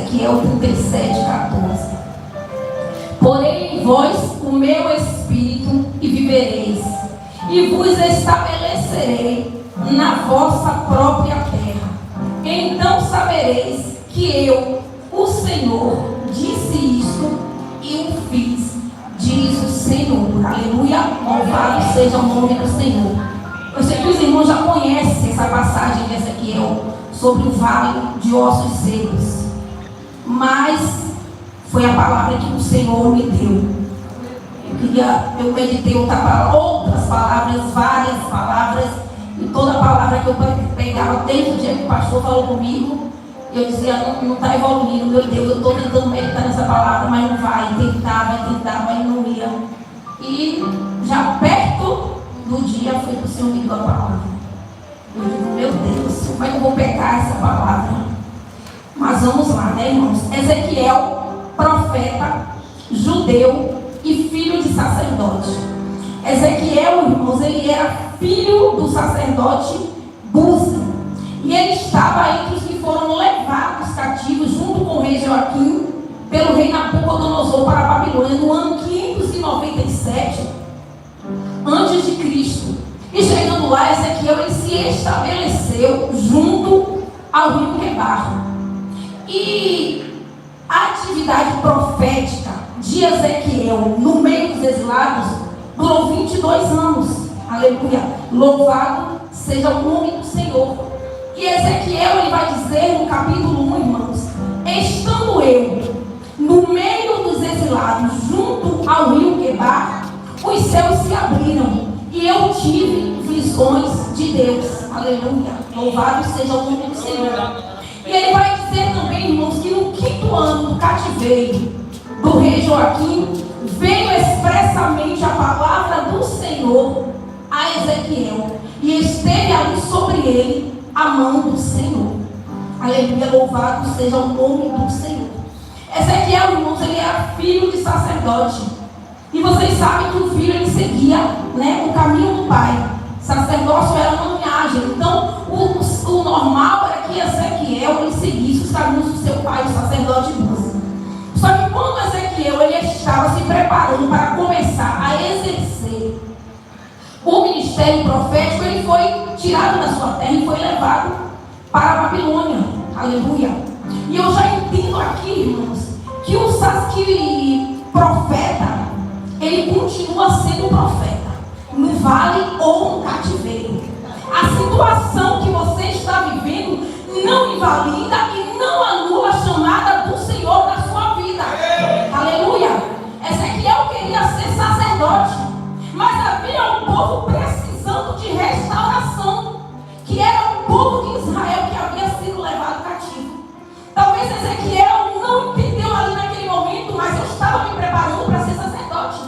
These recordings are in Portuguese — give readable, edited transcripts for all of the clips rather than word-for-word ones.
Ezequiel 37:14. Porém em vós o meu espírito e vivereis, e vos estabelecerei na vossa própria terra. Então sabereis que eu, o Senhor, disse isto e o fiz, diz o Senhor. Aleluia, louvado seja o nome do Senhor. Eu sei que os irmãos já conhecem essa passagem de Ezequiel sobre o vale de ossos secos, mas foi a palavra que o Senhor me deu. Eu meditei outras palavras, várias palavras, e toda palavra que eu pegava desde o dia que o pastor falou comigo, eu dizia, não está evoluindo, meu Deus, eu estou tentando meditar nessa palavra, mas não vai, tentar, mas não ia. E já perto do dia foi que o Senhor me deu a palavra. Eu digo, meu Deus, como é que eu vou pegar essa palavra? Mas vamos lá, né, irmãos? Ezequiel, profeta, judeu e filho de sacerdote. Ezequiel, irmãos, ele era filho do sacerdote Buzi. E ele estava entre os que foram levados cativos junto com o rei Joaquim pelo rei Nabucodonosor para a Babilônia no ano 597 antes de Cristo. E chegando lá, Ezequiel ele se estabeleceu junto ao rio Quebar. E a atividade profética de Ezequiel no meio dos exilados durou 22 anos. Aleluia, louvado seja o nome do Senhor. E Ezequiel ele vai dizer no capítulo 1, irmãos: estando eu no meio dos exilados junto ao rio Quebar, os céus se abriram e eu tive visões de Deus. Aleluia, louvado seja o nome do Senhor. E ele vai dizer também, irmãos, que no 5º ano do cativeiro do rei Joaquim, veio expressamente a palavra do Senhor a Ezequiel, e esteve ali sobre ele a mão do Senhor. Aleluia, louvado seja o nome do Senhor. Ezequiel, irmãos, ele era filho de sacerdote, e vocês sabem que o filho ele seguia, né, o caminho do pai. Sacerdócio era uma linhagem, então o normal era que Ezequiel ele seguisse os caminhos do seu pai, o sacerdote Buzi. Só que quando Ezequiel ele estava se preparando para começar a exercer o ministério profético, ele foi tirado da sua terra e foi levado para a Babilônia. Aleluia. E eu já entendo aqui, irmãos, que o profeta, ele continua sendo profeta, no vale ou no cativeiro. A situação que você está vivendo não invalida e não anula a chamada do Senhor na sua vida. Aleluia. Ezequiel queria ser sacerdote, mas havia um povo precisando de restauração, que era o povo de Israel que havia sido levado cativo. Talvez Ezequiel não entendeu ali naquele momento, mas eu estava me preparando para ser sacerdote.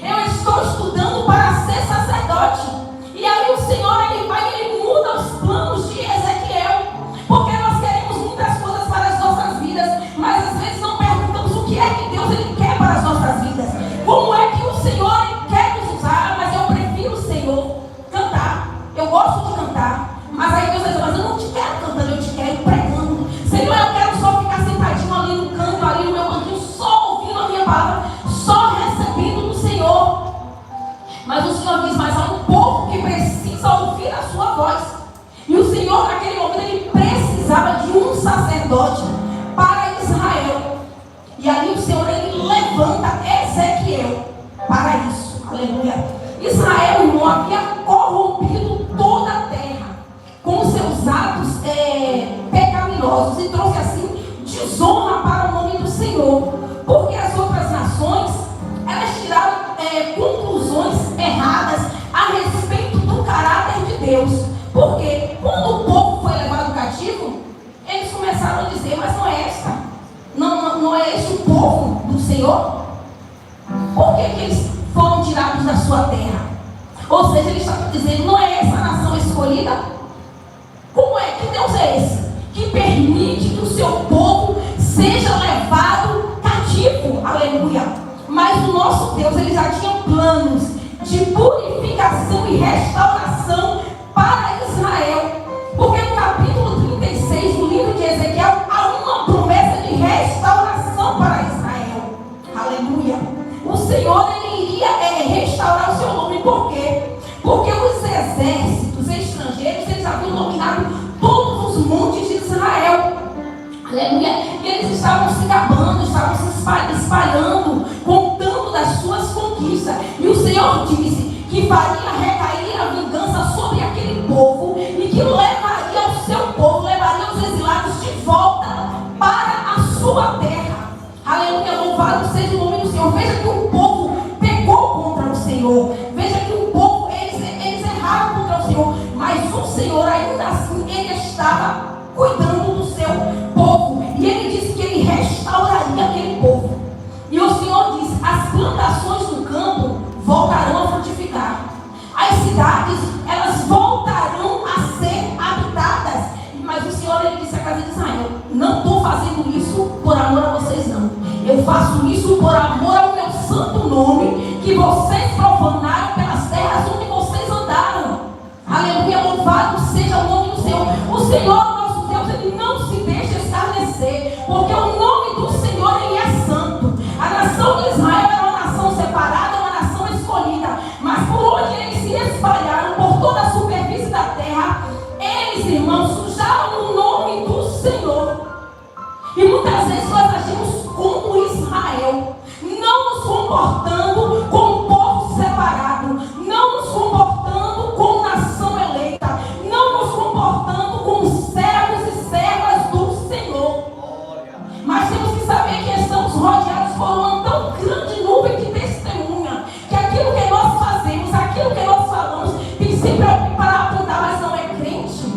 Eu estou estudando para ser sacerdote. E aí o Senhor ele muda os planos de Ezequiel, porque nós queremos muitas coisas para as nossas vidas, mas às vezes não perguntamos o que é que Deus ele quer para as nossas vidas. Como é que o Senhor ele quer nos usar? Mas eu prefiro, Senhor, cantar. Eu gosto de cantar, mas aí Deus vai dizer, mas eu não te quero cantando, eu te quero pregando. Senhor, eu quero só ficar sentadinho ali no canto, ali no meu banquinho, só ouvindo a minha palavra, só recebendo do Senhor. Mas o Senhor diz, mas há um povo que precisa ouvir a sua voz. E o Senhor naquele momento ele precisava de um sacerdote para Israel. E ali o Senhor ele levanta Ezequiel para isso. Aleluia. Israel, irmão, havia corrompido toda a terra com os seus atos pecaminosos e trouxe assim desonra para o nome do Senhor, porque as outras nações elas tiraram conclusões erradas a respeito do caráter de Deus. Porque quando o povo foi levado cativo, eles começaram a dizer, mas não é esse o povo do Senhor? Por que eles foram tirados da sua terra? Ou seja, eles estavam dizendo, não é essa a nação escolhida? Como é que Deus é esse que permite que o seu povo seja levado cativo? Aleluia. Mas o nosso Deus, ele já tinha planos de purificação e restauração para Israel. Porque no capítulo 36 do livro de Ezequiel há uma promessa de restauração aleluia. E eles estavam se gabando, estavam se espalhando, contando das suas conquistas. E o Senhor disse que faria recair a vingança sobre aquele povo e que levaria o seu povo, levaria os exilados de volta para a sua terra. Aleluia, louvado seja o nome do Senhor. Veja que o povo pecou contra o Senhor. Veja que o povo, eles erraram contra o Senhor. Mas o Senhor, ainda assim, ele estava cuidando do seu povo. E ele disse que ele restauraria aquele povo. E o Senhor disse: as plantações do campo voltarão a frutificar. As cidades, elas voltarão a ser habitadas. Mas o Senhor, ele disse à casa de Israel: não estou fazendo isso por amor a vocês, não. Eu faço isso por amor ao meu santo nome, que vocês profanaram pelas terras onde vocês andaram. Aleluia, louvado seja o nome do Senhor. O Senhor, nosso Deus, ele não se deixa escarnecer, porque o nome do Senhor, ele é santo. A nação de Israel era uma nação separada, uma nação escolhida, mas por onde eles se espalharam, por toda a superfície da terra, eles, irmãos, sujaram o nome do Senhor. E muitas vezes nós agimos como Israel, não nos comportando como povo separado, não nos comportando como nação eleita, não nos comportando como servos e servas do Senhor. Mas temos que saber que estamos rodeados por uma tão grande nuvem de testemunha, que aquilo que nós fazemos, aquilo que nós falamos, tem sempre alguém para apontar: mas não é crente,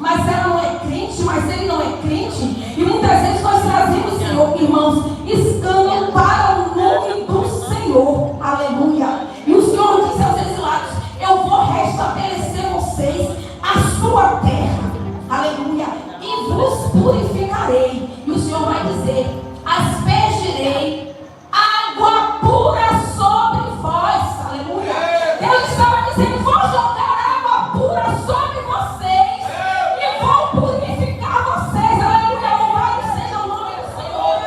mas ela não é crente, mas ele não é crente. E muitas vezes nós trazemos, Senhor, irmãos, escândalo para o nome do Senhor. Aleluia. E o Senhor disse aos exilados: eu vou restabelecer vocês a sua terra. Aleluia. E vos purificarei. E o Senhor vai dizer: aspergirei água pura sobre vós. Aleluia. Deus estava dizendo: vou jogar água pura sobre vocês e vou purificar vocês. Aleluia, louvado seja o nome do Senhor.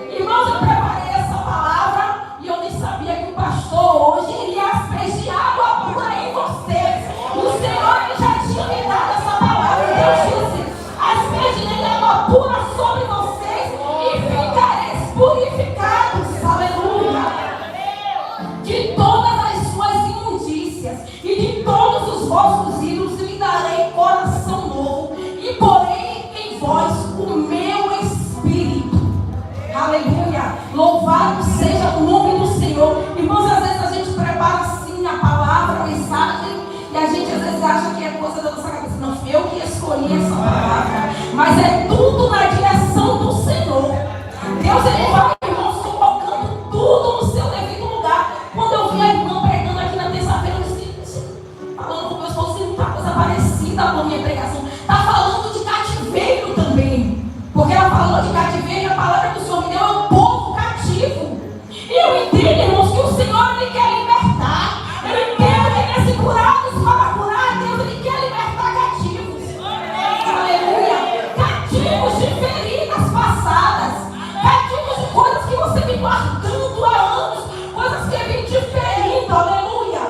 Irmãos, eu preparei essa palavra e eu nem sabia que o pastor hoje iria aspergir água pura em vocês. O Senhor, ele já tinha me dado essa palavra. Deus disse: aspergirei água pura sobre vocês e ficareis purificados. Aleluia. De todas as suas imundícias e de todos os vossos ídolos lhe darei coração novo e porei em vós o meu espírito. Aleluia. Louvado seja o nome do Senhor. Irmãos, às vezes a gente prepara assim a palavra, a mensagem, e a gente às vezes acha que é coisa da nossa cabeça. Não fui eu que escolhi essa palavra, mas é tudo na direção do Senhor. Deus, ele vai, irmãos, colocando tudo no seu devido lugar. Quando eu vi a irmã pregando aqui na terça-feira, eu disse, falando com o meu esposo, se não está coisa parecida com a minha pregação. Está falando de cativeiro também. Porque ela falou de cativeiro e a palavra que o Senhor me deu é o povo cativo. E eu entendo, irmãos, que o Senhor, ele quer libertar. Eu entendo que ele quer se curar para curar. Deus, ele quer libertar cativos. Aleluia. Cativos de feridas passadas. Cativos de coisas que você vem guardando há anos. Coisas que vem te ferindo. Aleluia.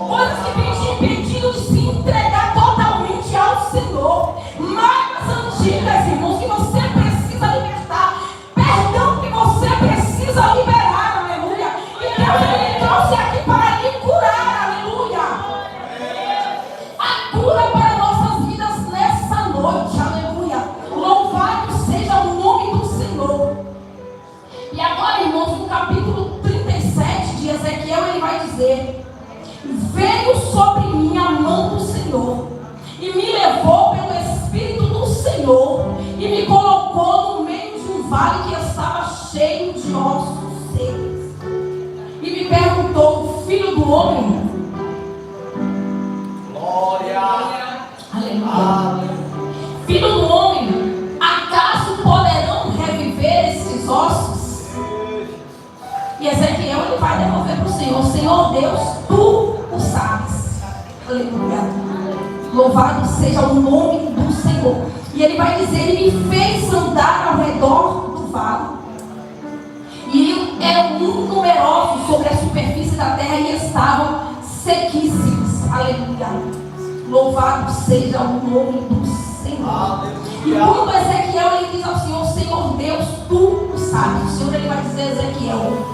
Coisas que vem te impedindo de se entregar totalmente ao Senhor. Mágoas antigas, irmãos, que você precisa libertar. Perdão que você precisa liberar. Aleluia. E Deus, ele trouxe aqui para lhe curar. Aleluia. A cura para nossas vidas nessa noite. Aleluia. Louvado seja o nome do Senhor. E agora, irmãos, no capítulo 37 de Ezequiel, ele vai dizer: veio sobre mim a mão do Senhor e me levou pelo Espírito do Senhor e me colocou no meio de um vale que estava cheio de ossos secos. E me perguntou: filho do homem, glória, aleluia, filho do homem, acaso poderão reviver esses ossos? E Ezequiel, ele vai devolver para o Senhor: Senhor Deus, tu o sabes. Aleluia. Louvado seja o nome do Senhor. E ele vai dizer: ele me fez andar ao redor do vale, e eram muito numerosos sobre a superfície da terra e estavam sequíssimos. Aleluia. Louvado seja o nome do Senhor. E quando Ezequiel ele diz ao Senhor, Senhor Deus, tu sabes. O Senhor ele vai dizer a Ezequiel,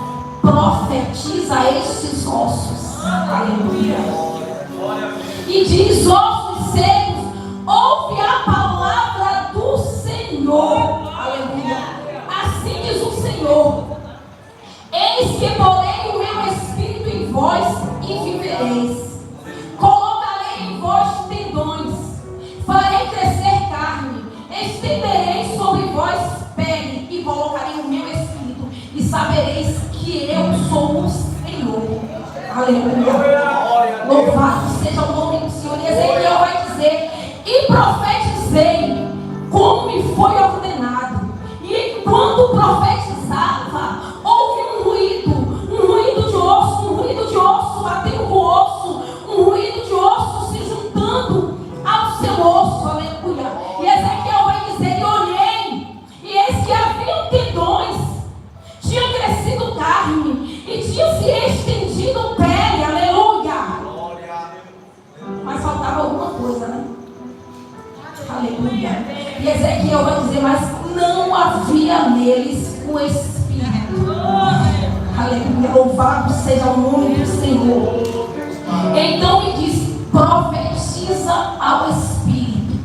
profetiza estes ossos. Aleluia. E diz, ossos secos, ouve a palavra do Senhor. Aleluia. Assim diz o Senhor, eis que porei o meu espírito em vós e vivereis. Colocarei em vós tendões, farei crescer carne, estenderei sobre vós pele e colocarei o meu espírito e sabereis que eu sou o Senhor. Aleluia. Louvado seja o nome do Senhor. E Ezequiel vai dizer, e profetizei como me foi ordenado. E enquanto profetizava, houve um ruído de osso batendo com osso, um ruído de osso se juntando ao seu osso. Aleluia. E Ezequiel vai dizer, e olhei, e eis que haviam tendões, tinha crescido carne, e tinha se estendido pele. Aleluia. Mas faltava alguma coisa, né? Aleluia. E Ezequiel vai dizer, mas não havia neles o Espírito. Aleluia. Louvado seja o nome do Senhor. Então me diz, profetiza ao Espírito.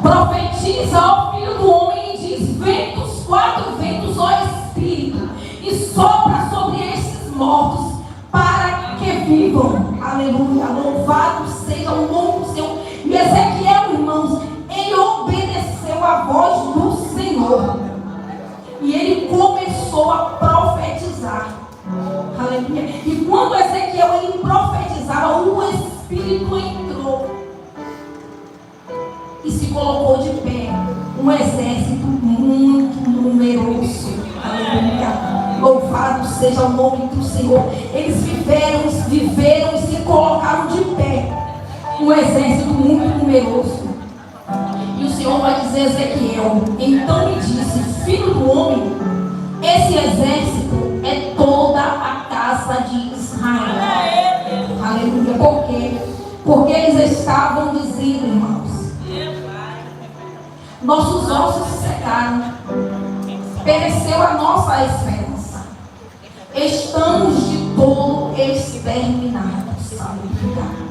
Profetiza ao Filho do Homem e diz, ventos, 4 ventos, ó Espírito, e sopra sobre estes mortos para que vivam. Aleluia. Louvado seja o nome do Senhor. E Ezequiel, irmãos, ele obedeceu a voz do Senhor. E ele começou a profetizar. Aleluia. E quando Ezequiel ele profetizava, o Espírito entrou e se colocou de pé. Um exército muito numeroso. Aleluia. Louvado seja o nome do Senhor. Eles viveram e se colocaram de pé. Um exército muito numeroso. E o Senhor vai dizer a Ezequiel, então me disse, filho do homem, esse exército é toda a casa de Israel. Aleluia. Por quê? Porque eles estavam dizendo, irmãos, nossos ossos se secaram, pereceu a nossa esperança, estamos de todo exterminados. Aleluia.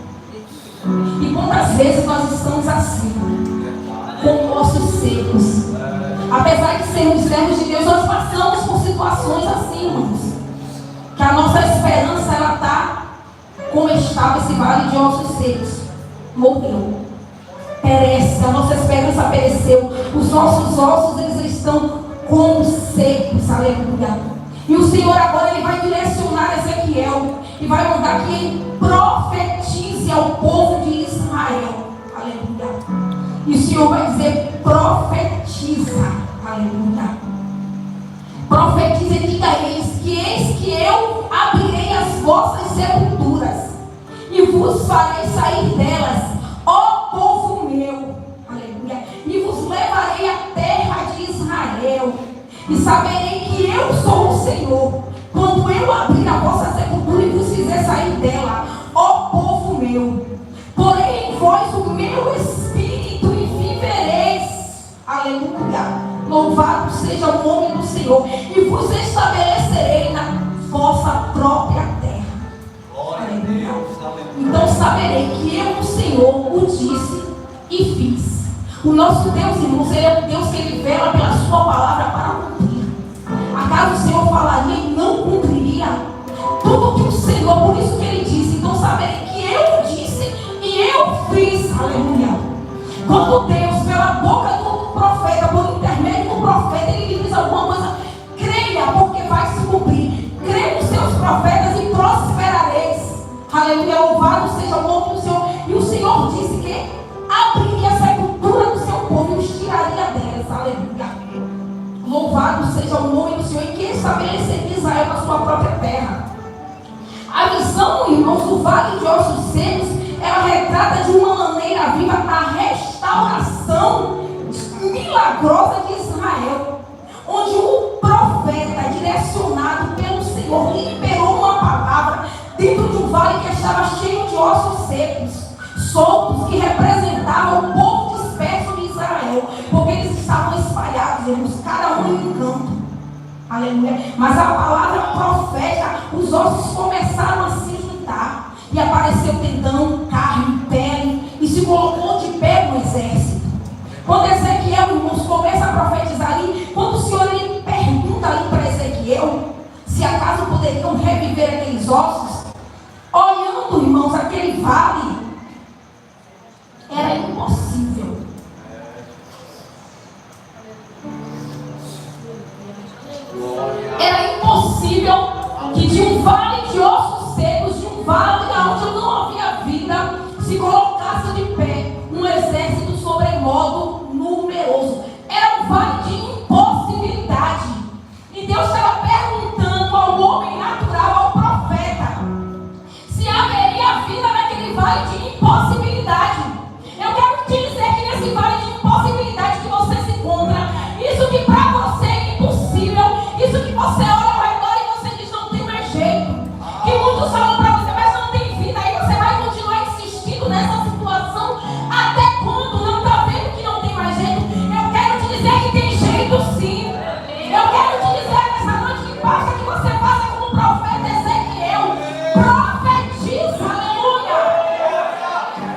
E quantas vezes nós estamos assim, com ossos secos? Apesar de sermos servos de Deus, nós passamos por situações assim, irmãos, que a nossa esperança, ela está como estava esse vale de ossos secos. Morreu, perece, a nossa esperança pereceu. Os nossos ossos, eles estão como secos. Aleluia. E o Senhor agora, ele vai direcionar Ezequiel e vai mandar que ele profetize ao povo de Israel. Aleluia. E o Senhor vai dizer, profetiza. Aleluia. Profetiza e diga a eles que eis que eu abrirei as vossas sepulturas e vos farei sair delas, ó povo meu. Aleluia. E vos levarei à terra de Israel. E saberei que eu sou o Senhor, quando eu abrir a vossa sepultura e vos fizer sair dela, ó povo meu. Porém em vós o meu espírito e vivereis. Aleluia. Louvado seja o nome do Senhor. E vos estabelecerei na vossa própria terra. Aleluia. Então saberei que eu, o Senhor, o disse e fiz. O nosso Deus, irmãos, ele é um Deus que ele vela pela sua palavra para cumprir. Acaso o Senhor falaria e não cumpriria tudo que o Senhor, por isso que ele disse. Então saberei que eu disse e eu fiz. Aleluia. Quando Deus, pela boca do profeta, por intermédio do profeta, ele lhe diz alguma coisa, creia, porque vai se cumprir. Creia nos seus profetas e prosperareis. Aleluia. Louvado seja o nome do Senhor. E o Senhor disse que abriria a sepultura do seu povo e os tiraria delas. Aleluia. Louvado seja o nome do Senhor, e que estabeleceria Israel na sua própria terra. A visão, irmãos, do vale de ossos secos, ela retrata de uma maneira viva a restauração milagrosa de Israel, onde o profeta, direcionado pelo Senhor, liberou uma palavra dentro de um vale que estava cheio de ossos secos, soltos, que representavam o povo disperso de Israel, porque Aleluia. Mas a palavra profética, os ossos começaram a se juntar. E apareceu tendão, carne, pele. E se colocou de pé no exército. Quando Ezequiel, irmãos, começa a profetizar ali, quando o Senhor ele pergunta ali para Ezequiel se acaso poderiam reviver aqueles ossos, olhando, irmãos, aquele vale, era impossível. Era impossível que de um vale de ossos secos, de um vale onde não havia vida, se colocasse de pé um exército sobremodo numeroso. Era um vale de impossibilidade. E Deus estava perguntando ao homem natural, ao profeta, se haveria vida naquele vale de impossibilidade. Eu quero te dizer que nesse vale de impossibilidade que você se encontra, isso que para você é impossível, isso que você olha ao redor e você diz não tem mais jeito, que muitos falam para você, mas não tem vida, aí você vai continuar insistindo nessa situação até quando não está vendo que não tem mais jeito. Eu quero te dizer que tem jeito sim. Eu quero te dizer nessa noite que basta que você faça como o profeta Ezequiel, profetiza, aleluia,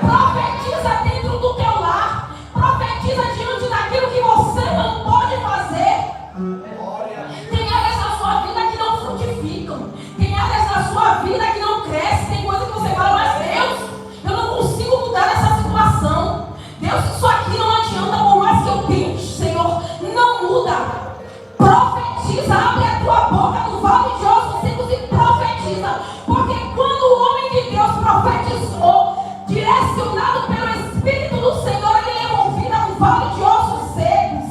profetiza dentro do teu lar, profetiza diante daquilo que você não pode fazer. Tem áreas na sua vida que não frutificam, tem áreas na sua vida que não crescem, tem coisas que você fala, mas Deus, eu não consigo mudar essa situação. Deus, isso aqui não adianta, por mais que eu tente, Senhor, não muda. Profetiza, abre a tua boca no vale de ossos secos e profetiza. Porque quando o homem de Deus profetizou, direcionado pelo Espírito do Senhor, ele levou vida no vale de ossos secos.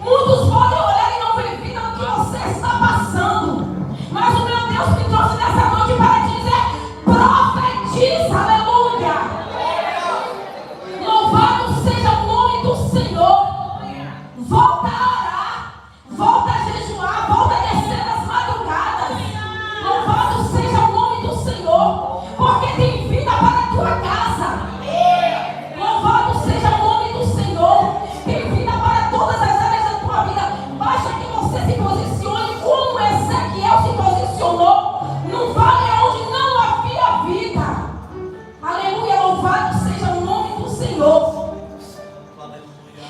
Muitos podem olhar e não ver vida no que você está passando. Mas o meu Deus me trouxe nessa noite para te dizer, profetiza, aleluia. Louvado seja o nome do Senhor. Volta a orar, volta a jejuar, volta a descer nas madrugadas. Louvado seja o nome do Senhor, porque tem vida para a tua casa. Louvado seja o nome do Senhor, tem vida para todas as áreas da tua vida. Basta que você se posicione como Ezequiel se posicionou num vale onde não havia vida. Aleluia, louvado seja o nome do Senhor.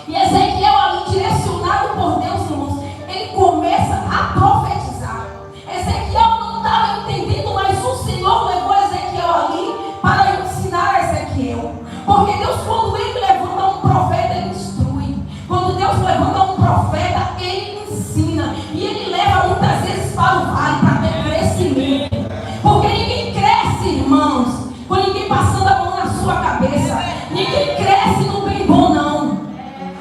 E Ezequiel ali, direcionado por Deus, irmãos, ele começa a profetizar. Ezequiel não estava entendendo, mas o Senhor levou Ezequiel ali para ensinar a Ezequiel. Porque Deus, quando ele levanta um profeta, ele instrui. Quando Deus levanta um profeta, ele ensina. E ele leva muitas vezes para o vale para ter crescimento. Porque ninguém cresce, irmãos, com ninguém passando a mão na sua cabeça. Ninguém cresce no bem bom, não.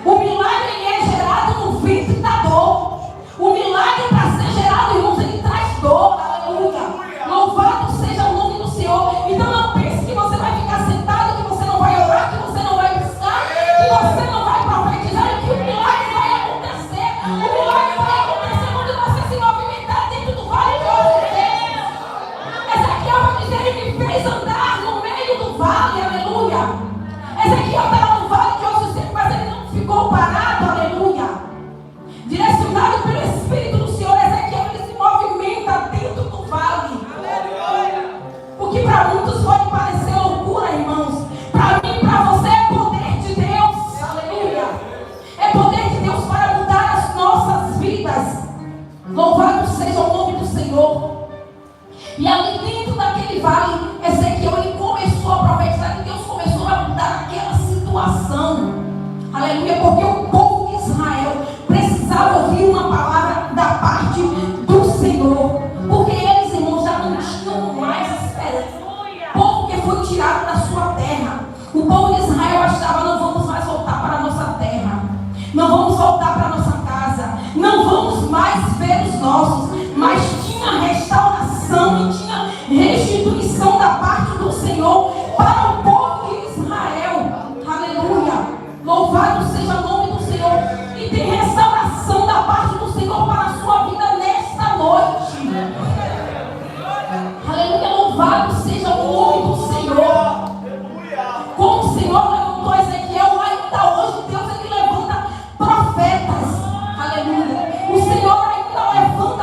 O milagre é gerado no ventre da dor. O milagre para ser gerado, irmãos, ele traz dor. Aleluia. Louvado seja o nome do Senhor. Então não pense que você vai ficar sentado, que você não vai orar, que você não vai buscar, que você não vai profetizar, que o milagre vai acontecer. O milagre vai acontecer quando você se movimentar dentro do vale de ossos secos. Ezequiel vai dizer, ele me fez andar no meio do vale, aleluia. Ezequiel estava no vale de ossos secos, mas ele não ficou parado, aleluia. Direcionado pelo Espírito do Senhor, Ezequiel ele se movimenta dentro do vale. O que para muitos pode parecer loucura, irmãos, para mim e para você é poder de Deus, aleluia. É poder de Deus para mudar as nossas vidas. Louvado seja o nome do Senhor. E ali dentro daquele vale, Ezequiel ele começou a profetizar que Deus começou a mudar aquela situação. Aleluia, porque o povo de Israel precisava ouvir uma palavra da parte do Senhor. Porque eles, irmãos, já não tinham mais esperança. O povo que foi tirado da sua terra. O povo de Israel achava, não vamos mais voltar para a nossa terra. Não vamos voltar para a nossa casa. Não vamos mais ver os nossos. Mas tinha restauração e tinha restituição da parte do Senhor para o povo de Israel. Aleluia. Louvado seja o nome do Senhor. E tem restauração da parte do Senhor para a sua vida nesta noite. Aleluia. Louvado seja o nome do Senhor. Como o Senhor levantou Ezequiel, ainda hoje Deus ele levanta profetas. Aleluia. O Senhor ainda levanta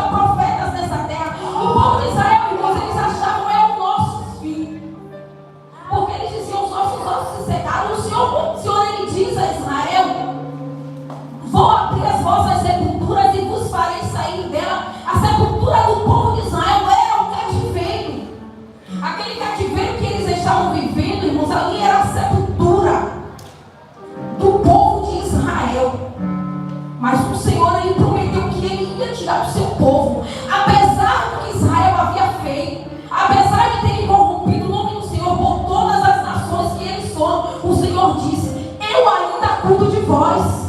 castigar o seu povo. Apesar do que Israel havia feito, apesar de terem corrompido o nome do Senhor por todas as nações que eles foram, o Senhor disse: eu ainda cuido de vós.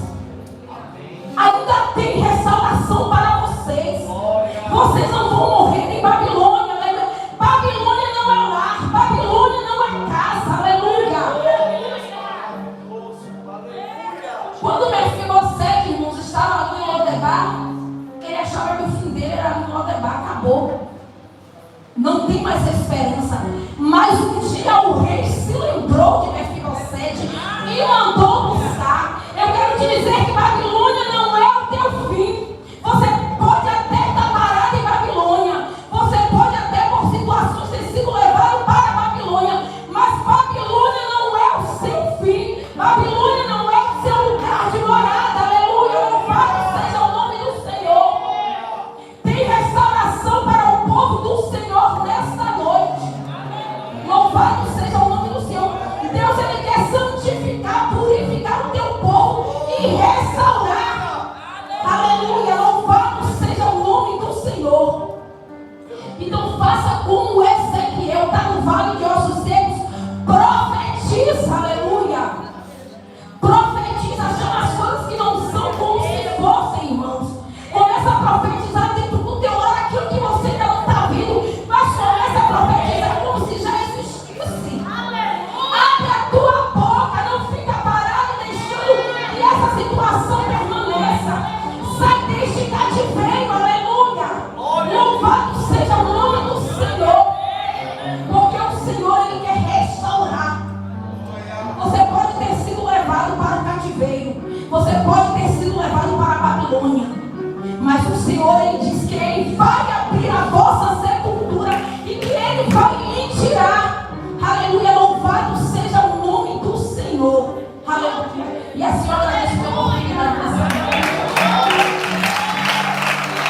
Ainda tem restauração para vocês. Vocês não vão morrer em Babilônia. Babilônia não é lar, Babilônia não é casa. Aleluia. Quando Mefibosete, irmãos, estava ali em Lodebar, ele achava que o fim dele era em Lodebar. Acabou. Não tem mais esperança. Mas um dia o rei se lembrou de Mefibosete e mandou buscar. Eu quero te dizer que Babilônia não é o teu fim. Você pode até estar parado em Babilônia. Você pode até por situações ter sido levado para Babilônia. Mas Babilônia não é o seu fim. Babilônia não é o seu lugar de morada. Aleluia. Louvado seja o nome do Senhor. Tem restauração para o povo do Senhor nesta noite. Louvado seja o nome do Senhor. Deus, Ele quer santificar, purificar o teu povo e restaurar. Aleluia. Louvado seja o nome do Senhor. Então faça como Ezequiel, está no vale de ossos secos. Profetiza, aleluia. Profetiza, chama as coisas que não são como se fossem, irmãos. Começa a profetizar dentro do teu lar aquilo que você ainda não está vendo, mas começa a profetizar como se já existisse. Abre a tua boca, não fica parado deixando que essa situação permaneça. Sai deste cativeiro, aleluia. Louvado seja o nome do Senhor, porque o Senhor, Ele quer restaurar. Você pode ter sido levado para o cativeiro, você pode ter sido levado para a Babilônia, mas o Senhor, Ele diz que Ele vai